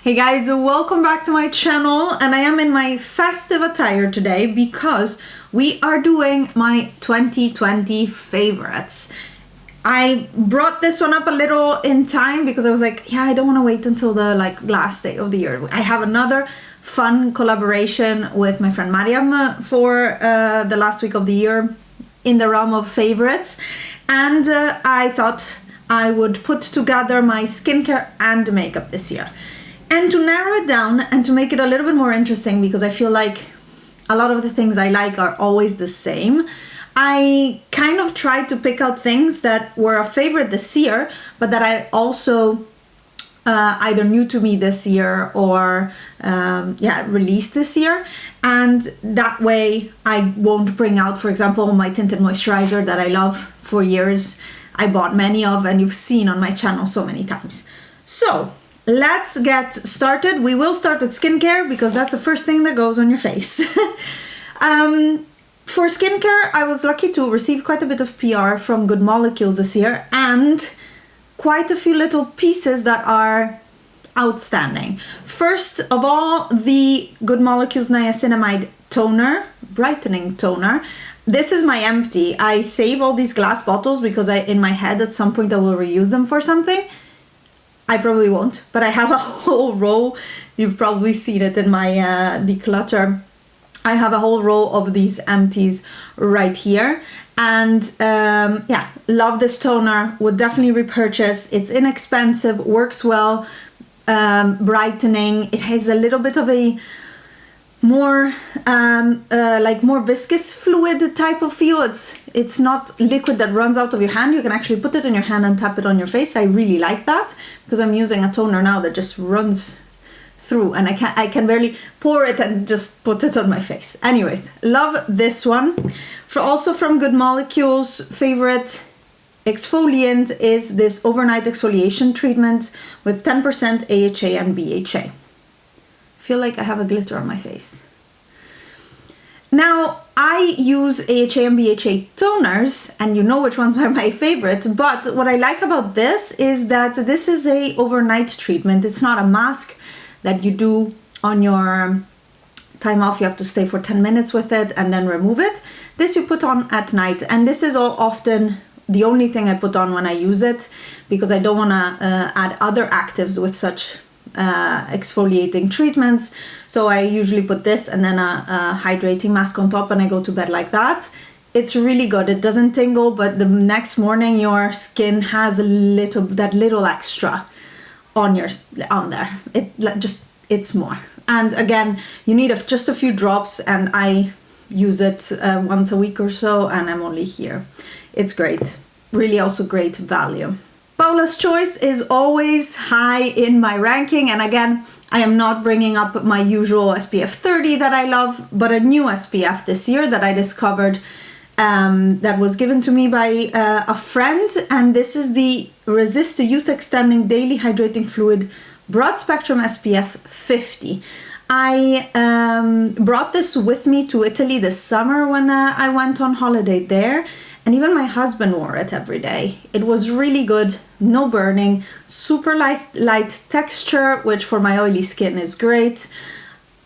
Hey guys, welcome back to my channel, and I am in my festive attire today because we are doing my 2020 favorites. I brought this one up a little in time because I was like, yeah, I don't want to wait until the last day of the year. I have another fun collaboration with my friend Mariam for the last week of the year in the realm of favorites, and I thought I would put together my skincare and makeup this year. And to narrow it down and to make it a little bit more interesting, because I feel like a lot of the things I like are always the same, I kind of tried to pick out things that were a favorite this year, but that I also either new to me this year or released this year. And that way I won't bring out, for example, my tinted moisturizer that I love for years. I bought many of, and you've seen on my channel so many times. So let's get started. We will start with skincare because that's the first thing that goes on your face. For skincare, I was lucky to receive quite a bit of PR from Good Molecules this year, and quite a few little pieces that are outstanding. First of all, the Good Molecules Niacinamide toner, brightening toner. This is my empty. I save all these glass bottles because in my head at some point I will reuse them for something. I probably won't, but I have a whole row. You've probably seen it in my declutter. I have a whole row of these empties right here. And love this toner. Would definitely repurchase. It's inexpensive, works well, brightening. It has a little bit of a more more viscous fluid type of feel. It's not liquid that runs out of your hand. You can actually put it in your hand and tap it on your face. I really like that because I'm using a toner now that just runs through, and I can barely pour it and just put it on my face. Anyways, love this one. Also from Good Molecules, favorite exfoliant is this overnight exfoliation treatment with 10% AHA and BHA. Feel like I have a glitter on my face. Now, I use AHA and BHA toners, and you know which ones are my favorite, but what I like about this is that this is a overnight treatment. It's not a mask that you do on your time off. You have to stay for 10 minutes with it and then remove it. This you put on at night, and this is often the only thing I put on when I use it because I don't want to add other actives with such exfoliating treatments. So I usually put this and then a hydrating mask on top, and I go to bed like that. It's really good. It doesn't tingle, but the next morning your skin has that little extra on there. It's more. And again, you need just a few drops, and I use it once a week or so, and I'm only here. It's great. Really also great value. Paula's Choice is always high in my ranking, and again, I am not bringing up my usual SPF 30 that I love, but a new SPF this year that I discovered that was given to me by a friend, and this is the Resist to Youth Extending Daily Hydrating Fluid Broad Spectrum SPF 50. I brought this with me to Italy this summer when I went on holiday there, and even my husband wore it every day. It was really good, no burning, super light texture, which for my oily skin is great.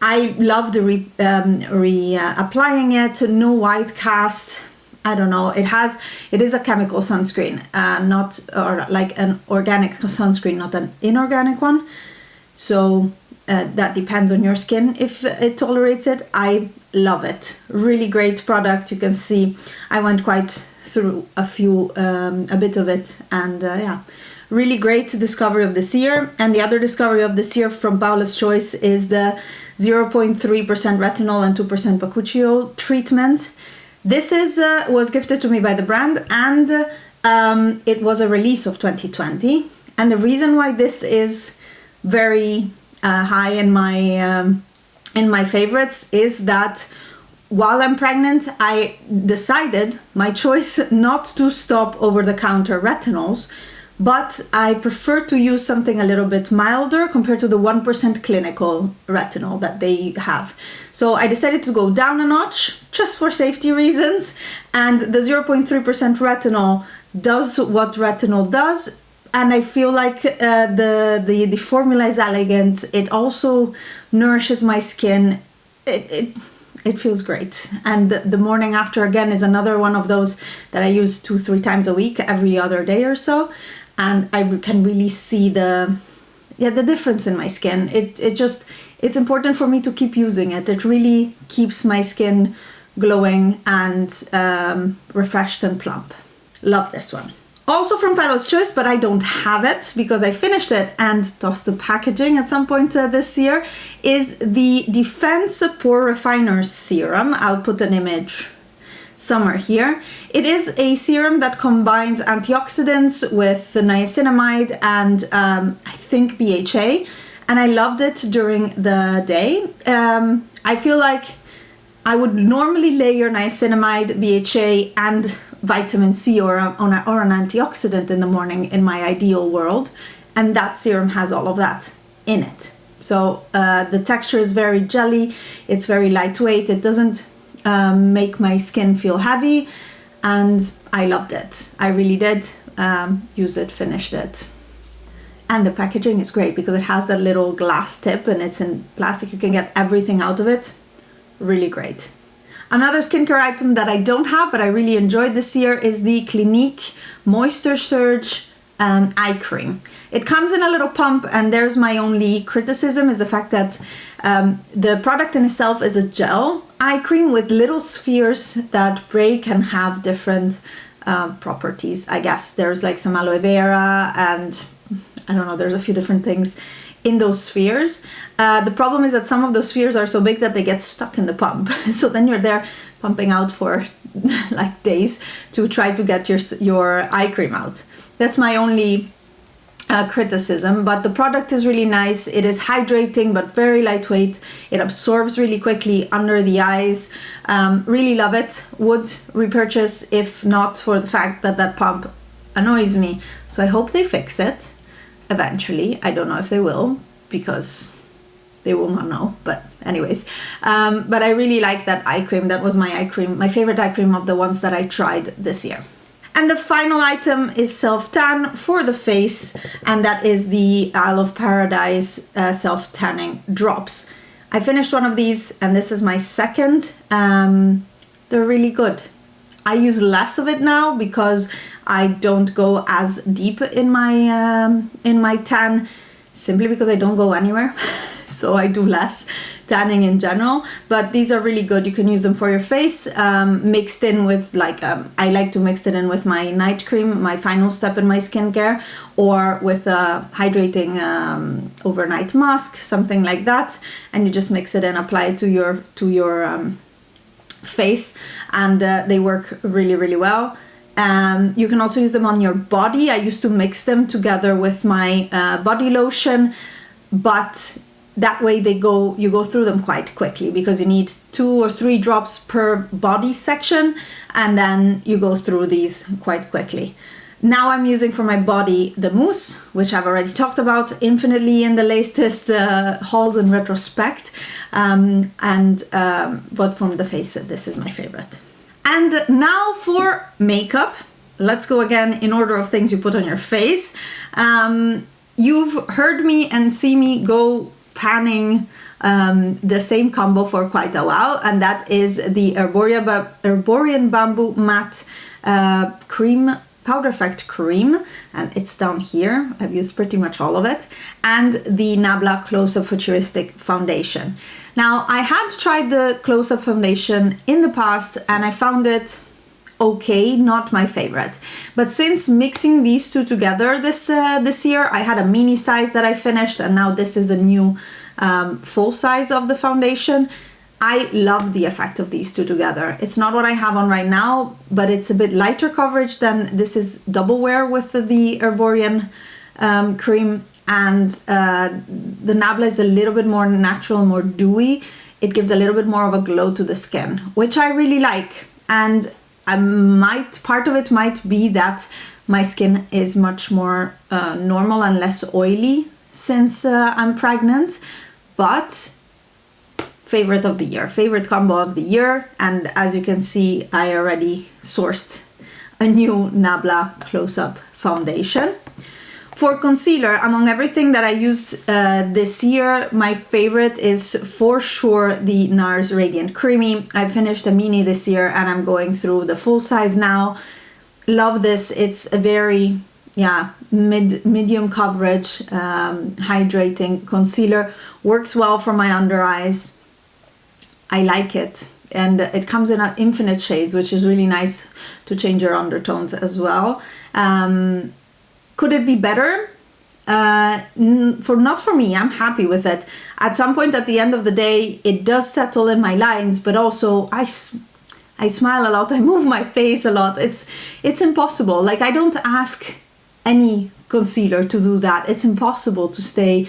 I loved applying it, no white cast. I don't know, it is a chemical sunscreen, like an organic sunscreen, not an inorganic one. So that depends on your skin if it tolerates it. I love it. Really great product. You can see I went quite through a bit of it, and really great discovery of this year. And the other discovery of this year from Paula's Choice is the 0.3% retinol and 2% bakuchiol treatment. This was gifted to me by the brand, and it was a release of 2020. And the reason why this is very high in my favorites is that while I'm pregnant, I decided, my choice, not to stop over-the-counter retinols, but I prefer to use something a little bit milder compared to the 1% clinical retinol that they have. So I decided to go down a notch just for safety reasons, and the 0.3% retinol does what retinol does, and I feel like the formula is elegant. It also nourishes my skin. It feels great. And the morning after, again, is another one of those that I use 2-3 times a week, every other day or so. And I can really see the difference in my skin. It's important for me to keep using it. It really keeps my skin glowing and refreshed and plump. Love this one. Also from Pastello's Choice, but I don't have it because I finished it and tossed the packaging at some point this year, is the Defense Pore Refiner Serum. I'll put an image somewhere here. It is a serum that combines antioxidants with niacinamide and I think BHA, and I loved it during the day. I feel like I would normally layer niacinamide, BHA, and vitamin C or an antioxidant in the morning in my ideal world, and that serum has all of that in it. So the texture is very jelly, it's very lightweight, it doesn't make my skin feel heavy, and I loved it. I really did use it, finished it. And the packaging is great because it has that little glass tip and it's in plastic, you can get everything out of it. Really great. Another skincare item that I don't have but I really enjoyed this year is the Clinique Moisture Surge eye cream. It comes in a little pump, and there's my only criticism is the fact that the product in itself is a gel eye cream with little spheres that break and have different properties. I guess there's like some aloe vera and I don't know, there's a few different things in those spheres. The problem is that some of those spheres are so big that they get stuck in the pump. So then you're there pumping out for like days to try to get your eye cream out. That's my only criticism, but the product is really nice. It is hydrating but very lightweight. It absorbs really quickly under the eyes. Really love it. Would repurchase if not for the fact that that pump annoys me. So I hope they fix it eventually. I don't know if they will because they will not know, but anyways. But I really like that eye cream. That was my eye cream, my favorite eye cream of the ones that I tried this year. And the final item is self-tan for the face, and that is the Isle of Paradise self-tanning drops. I finished one of these and this is my second. They're really good. I use less of it now because I don't go as deep in my tan, simply because I don't go anywhere. So I do less tanning in general, but these are really good. You can use them for your face, mixed in with like, I like to mix it in with my night cream, my final step in my skincare, or with a hydrating overnight mask, something like that. And you just mix it in, apply it to your face, and they work really, really well. You can also use them on your body. I used to mix them together with my body lotion, but that way you go through them quite quickly because you need 2 or 3 drops per body section, and then you go through these quite quickly. Now I'm using for my body the mousse, which I've already talked about infinitely in the latest hauls and retrospect, but from the face, this is my favorite. And now for makeup. Let's go again in order of things you put on your face. You've heard me and see me go panning the same combo for quite a while, and that is the Herborian Bamboo Matte Cream Powder Effect Cream, and it's down here. I've used pretty much all of it, and the Nabla Close-Up Futuristic Foundation. Now, I had tried the Close-Up Foundation in the past and I found it okay, not my favorite. But since mixing these two together this year, I had a mini size that I finished, and now this is a new full size of the foundation. I love the effect of these two together. It's not what I have on right now, but it's a bit lighter coverage than this is double wear with the Herborian cream, and the Nabla is a little bit more natural, more dewy. It gives a little bit more of a glow to the skin, which I really like. And part of it might be that my skin is much more normal and less oily since I'm pregnant, but favorite of the year, favorite combo of the year. And as you can see, I already sourced a new Nabla Close-Up Foundation, For concealer, among everything that I used this year, my favorite is for sure the NARS Radiant Creamy. I finished a mini this year and I'm going through the full size now. Love this. It's a very, medium coverage, hydrating concealer. Works well for my under eyes. I like it. And it comes in infinite shades, which is really nice to change your undertones as well. Could it be better? Not for me. I'm happy with it. At some point at the end of the day, it does settle in my lines, but also I smile a lot. I move my face a lot. It's impossible. Like, I don't ask any concealer to do that. It's impossible to stay.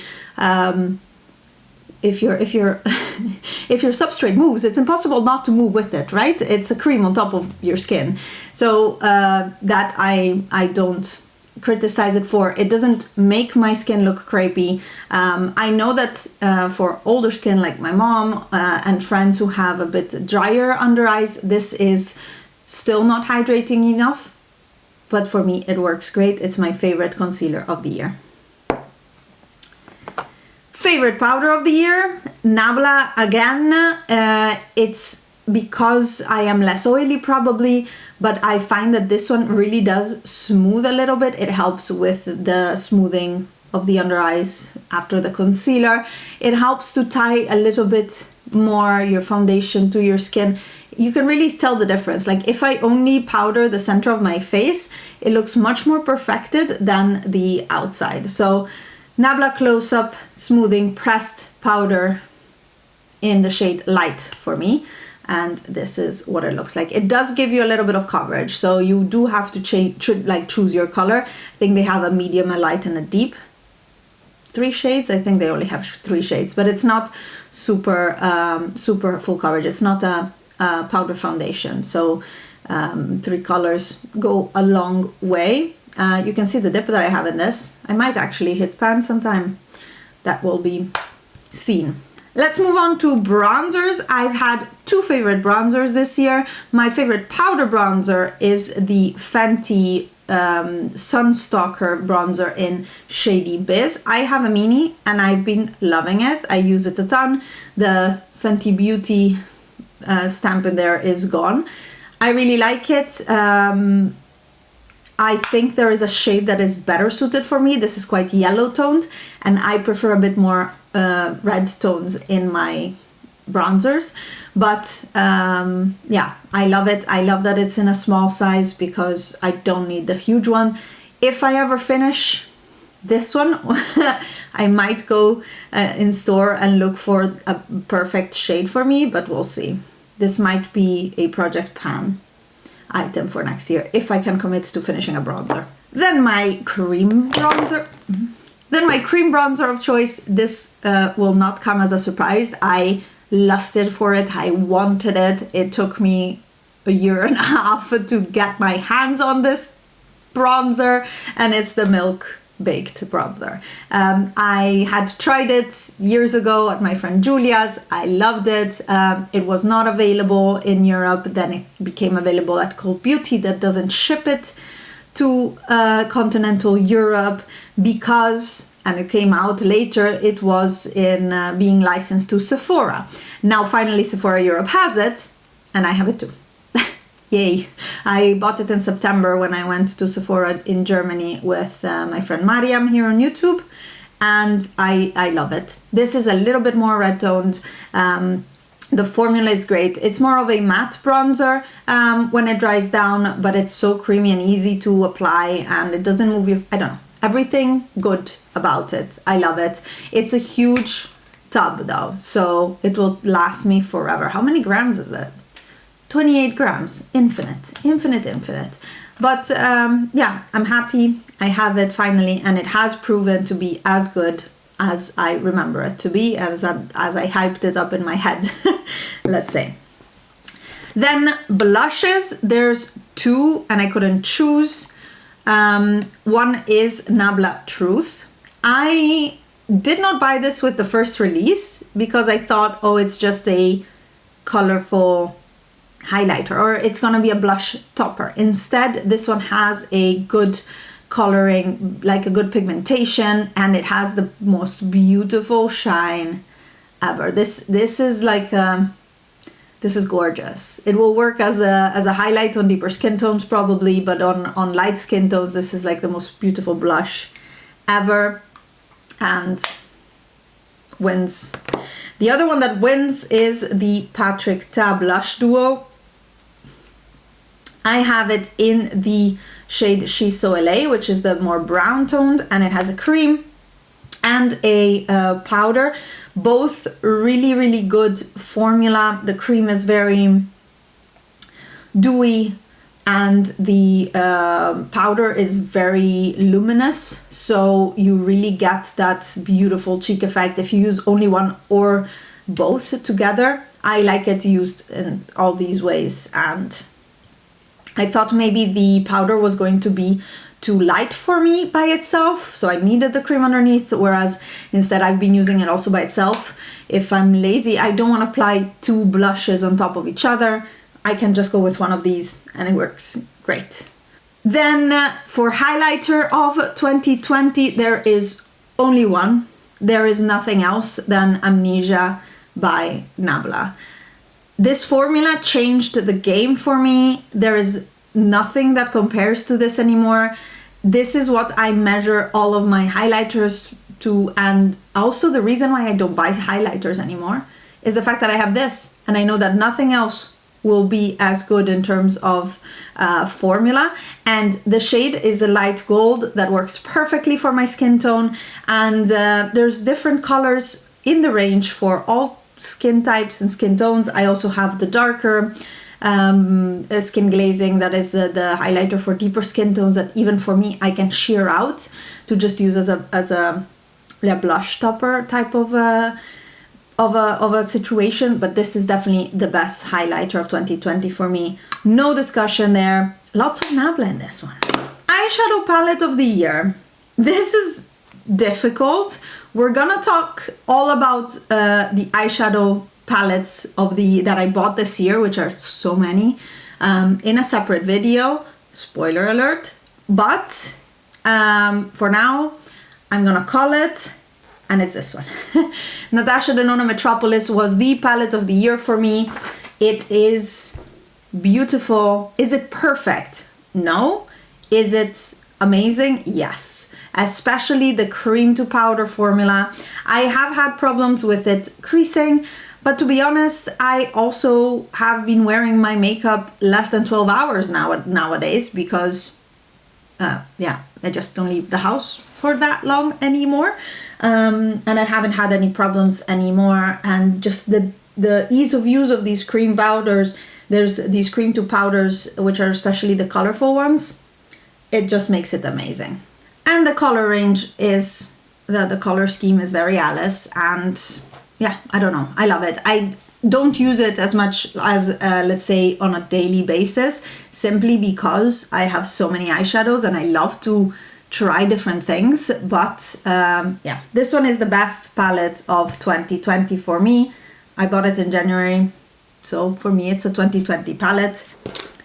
If your if your substrate moves, it's impossible not to move with it, right? It's a cream on top of your skin. So that I don't criticize it for. It doesn't make my skin look crepey. I know that for older skin like my mom and friends who have a bit drier under eyes, this is still not hydrating enough. But for me, it works great. It's my favorite concealer of the year. Favorite powder of the year, Nabla again. It's because I am less oily probably, but I find that this one really does smooth a little bit. It helps with the smoothing of the under eyes after the concealer. It helps to tie a little bit more your foundation to your skin. You can really tell the difference. Like, if I only powder the center of my face, it looks much more perfected than the outside. So Nabla Close Up Smoothing Pressed Powder in the shade Light for me. And this is what it looks like. It does give you a little bit of coverage, so you do have to choose your color. I think they have a medium, a light, and a deep. 3 shades. I think they only have 3 shades, but it's not super full coverage. It's not a powder foundation, so 3 colors go a long way. You can see the dip that I have in this. I might actually hit pan sometime. That will be seen. Let's move on to bronzers. I've had 2 favorite bronzers this year. My favorite powder bronzer is the Fenty Sunstalker bronzer in Shady Biz. I have a mini and I've been loving it. I use it a ton. The Fenty Beauty stamp in there is gone. I really like it. I think there is a shade that is better suited for me. This is quite yellow toned and I prefer a bit more red tones in my bronzers. But yeah, I love it. I love that it's in a small size because I don't need the huge one. If I ever finish this one, I might go in store and look for a perfect shade for me, but we'll see. This might be a Project Pan item for next year if I can commit to finishing a bronzer. Then my cream bronzer. Of choice. This will not come as a surprise. I lusted for it. I wanted it. It took me a year and a half to get my hands on this bronzer, and it's the Milk Baked bronzer. I had tried it years ago at my friend Julia's. I loved it. It was not available in Europe. Then it became available at Cult Beauty that doesn't ship it to continental Europe because, and it came out later, it was in being licensed to Sephora. Now finally Sephora Europe has it and I have it too. Yay. I bought it in September when I went to Sephora in Germany with my friend Mariam here on YouTube, and I love it. This is a little bit more red toned. The formula is great. It's more of a matte bronzer when it dries down, but it's so creamy and easy to apply and it doesn't move your, I don't know, everything good about it. I love it. It's a huge tub though, so it will last me forever. How many grams is it? 28 grams, infinite. But yeah, I'm happy I have it finally, and it has proven to be as good as I remember it to be, as I hyped it up in my head, let's say. Then blushes, there's 2 and I couldn't choose. One is Nabla Truth. I did not buy this with the first release because I thought, oh, it's just a colorful highlighter or it's gonna be a blush topper. Instead, this one has a good coloring, like a good pigmentation, and it has the most beautiful shine ever. This is like this is gorgeous. It will work as a highlight on deeper skin tones probably, but on light skin tones, this is like the most beautiful blush ever, and wins. The other one that wins is the Patrick Ta Blush Duo. I have it in the shade She's So LA, which is the more brown toned, and it has a cream and a powder. Both really, really good formula. The cream is very dewy, and the powder is very luminous, so you really get that beautiful cheek effect if you use only one or both together. I like it used in all these ways, and I thought maybe the powder was going to be too light for me by itself, so I needed the cream underneath, whereas instead I've been using it also by itself. If I'm lazy, I don't want to apply two blushes on top of each other, I can just go with one of these and it works great. Then for highlighter of 2020, there is only one. There is nothing else than Amnesia by Nabla. This formula changed the game for me. There is nothing that compares to this anymore. This is what I measure all of my highlighters to, and also the reason why I don't buy highlighters anymore is the fact that I have this, and I know that nothing else will be as good in terms of formula. And the shade is a light gold that works perfectly for my skin tone, and there's different colors in the range for all skin types and skin tones. I also have the darker skin glazing, that is the highlighter for deeper skin tones, that even for me I can sheer out to just use as a blush topper type of a situation. But this is definitely the best highlighter of 2020 for me, no discussion there. Lots of Nabla in this one. Eyeshadow palette of the year. This is difficult. We're gonna talk all about the eyeshadow palettes that I bought this year, which are so many, in a separate video, spoiler alert. But for now, I'm gonna call it, and it's this one. Natasha Denona Metropolis was the palette of the year for me. It is beautiful. Is it perfect? No. Is it amazing? Yes. Especially the cream to powder formula. I have had problems with it creasing, but to be honest, I also have been wearing my makeup less than 12 hours nowadays because, yeah, I just don't leave the house for that long anymore. And I haven't had any problems anymore. And just the ease of use of these cream powders, there's these cream to powders, which are especially the colorful ones. It just makes it amazing. And the color range is, the color scheme is very Alice, and yeah, I don't know, I love it. I don't use it as much as, let's say, on a daily basis, simply because I have so many eyeshadows and I love to try different things. But yeah, this one is the best palette of 2020 for me. I bought it in January, so for me it's a 2020 palette.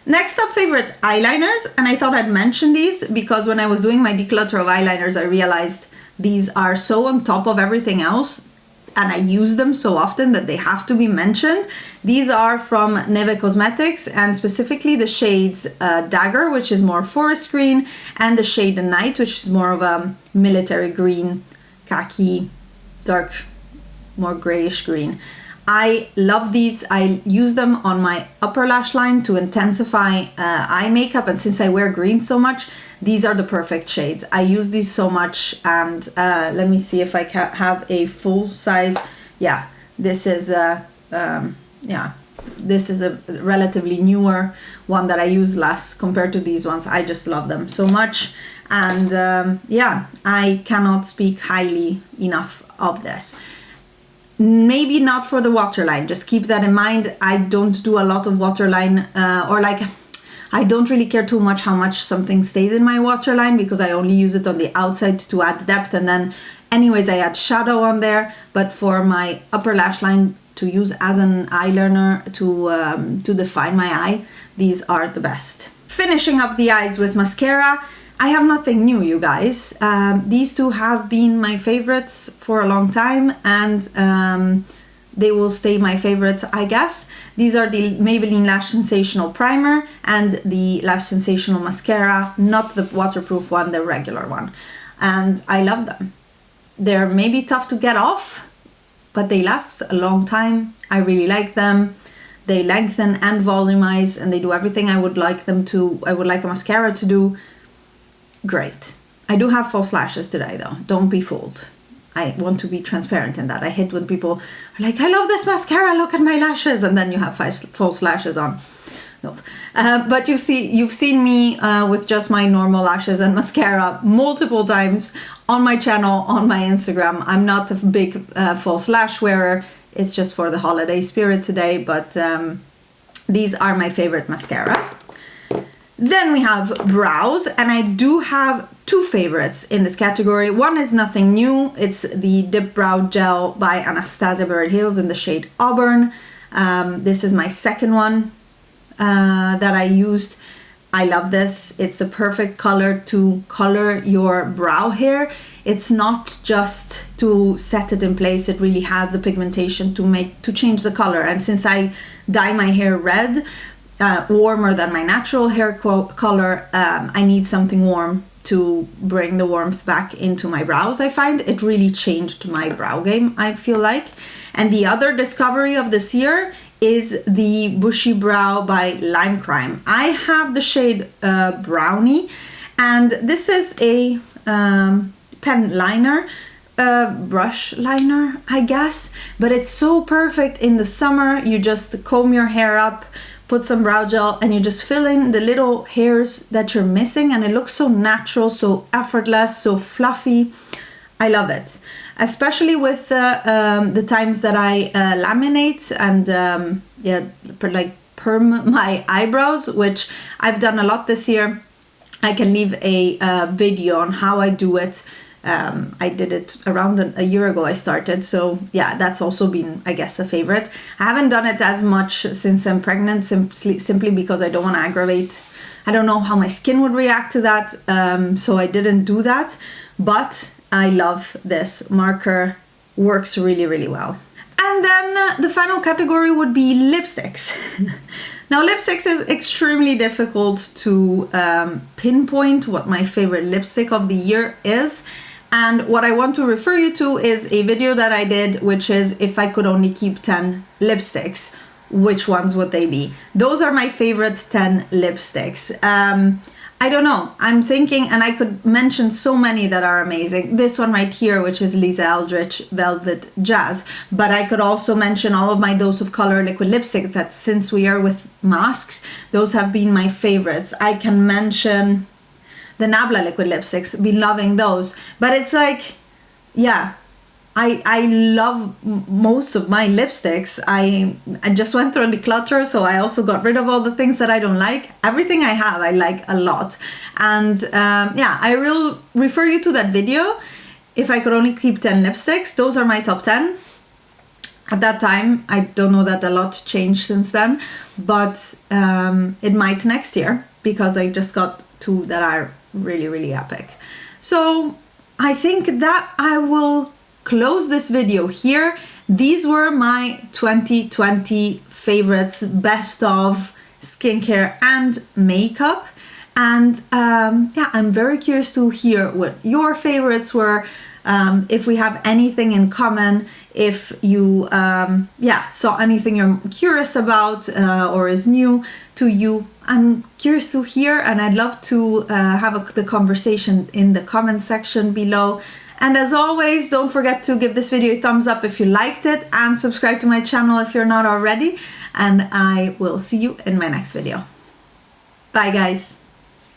Next up, favorite eyeliners, and I thought I'd mention these because when I was doing my declutter of eyeliners, I realized these are so on top of everything else, and I use them so often that they have to be mentioned. These are from Neve Cosmetics, and specifically the shades Dagger, which is more forest green, and the shade Night, which is more of a military green, khaki, dark, more grayish green. I love these. I use them on my upper lash line to intensify eye makeup, and since I wear green so much, these are the perfect shades. I use these so much, and let me see if I can have a full size. Yeah, this is this is a relatively newer one that I use less compared to these ones. I just love them so much, and yeah, I cannot speak highly enough of this. Maybe not for the waterline, just keep that in mind. I don't do a lot of waterline, or like, I don't really care too much how much something stays in my waterline because I only use it on the outside to add depth, and then anyways I add shadow on there. But for my upper lash line to use as an eyeliner to define my eye, these are the best. Finishing up the eyes with mascara, I have nothing new, you guys. These two have been my favorites for a long time, and they will stay my favorites, I guess. These are the Maybelline Lash Sensational Primer and the Lash Sensational Mascara, not the waterproof one, the regular one. And I love them. They're maybe tough to get off, but they last a long time. I really like them. They lengthen and volumize, and they do everything I would like them to. I would like a mascara to do. Great. I do have false lashes today, though. Don't be fooled. I want to be transparent in that. I hate when people are like, I love this mascara, look at my lashes, and then you have false lashes on. Nope. But you've seen me with just my normal lashes and mascara multiple times on my channel, on my Instagram. I'm not a big false lash wearer. It's just for the holiday spirit today, but these are my favorite mascaras. Then we have brows, and I do have two favorites in this category. One is nothing new. It's the Dip Brow Gel by Anastasia Beverly Hills in the shade Auburn. This is my second one that I used. I love this. It's the perfect color to color your brow hair. It's not just to set it in place. It really has the pigmentation to change the color. And since I dye my hair red, warmer than my natural hair color, I need something warm to bring the warmth back into my brows. I find it really changed my brow game, I feel like. And the other discovery of this year is the Bushy Brow by Lime Crime. I have the shade Brownie, and this is a pen liner, brush liner, I guess, but it's so perfect in the summer. You just comb your hair up, put some brow gel, and you just fill in the little hairs that you're missing, and it looks so natural, so effortless, so fluffy. I love it, especially with the times that I laminate and like perm my eyebrows, which I've done a lot this year. I can leave a video on how I do it. I did it around a year ago I started, so yeah, that's also been, I guess, a favorite. I haven't done it as much since I'm pregnant, simply because I don't want to aggravate. I don't know how my skin would react to that, so I didn't do that, but I love this marker. Works really, really well. And then the final category would be lipsticks. Now, lipsticks is extremely difficult to pinpoint what my favorite lipstick of the year is. And what I want to refer you to is a video that I did, which is if I could only keep 10 lipsticks, which ones would they be? Those are my favorite 10 lipsticks. I don't know. I'm thinking, and I could mention so many that are amazing. This one right here, which is Lisa Eldridge Velvet Jazz. But I could also mention all of my Dose of Color liquid lipsticks that, since we are with masks, those have been my favorites. I can mention the Nabla liquid lipsticks, been loving those. But it's like, yeah, I love most of my lipsticks. I just went through a declutter, so I also got rid of all the things that I don't like. Everything I have, I like a lot. And yeah, I will refer you to that video. If I could only keep 10 lipsticks, those are my top 10. At that time, I don't know that a lot changed since then, but it might next year, because I just got 2 that are really, really epic. So I think that I will close this video here. These were my 2020 favorites, best of skincare and makeup. And yeah, I'm very curious to hear what your favorites were, if we have anything in common, if you yeah, saw anything you're curious about or is new to you. I'm curious to hear, and I'd love to have the conversation in the comment section below. And as always, don't forget to give this video a thumbs up if you liked it, and subscribe to my channel if you're not already. And I will see you in my next video. Bye, guys.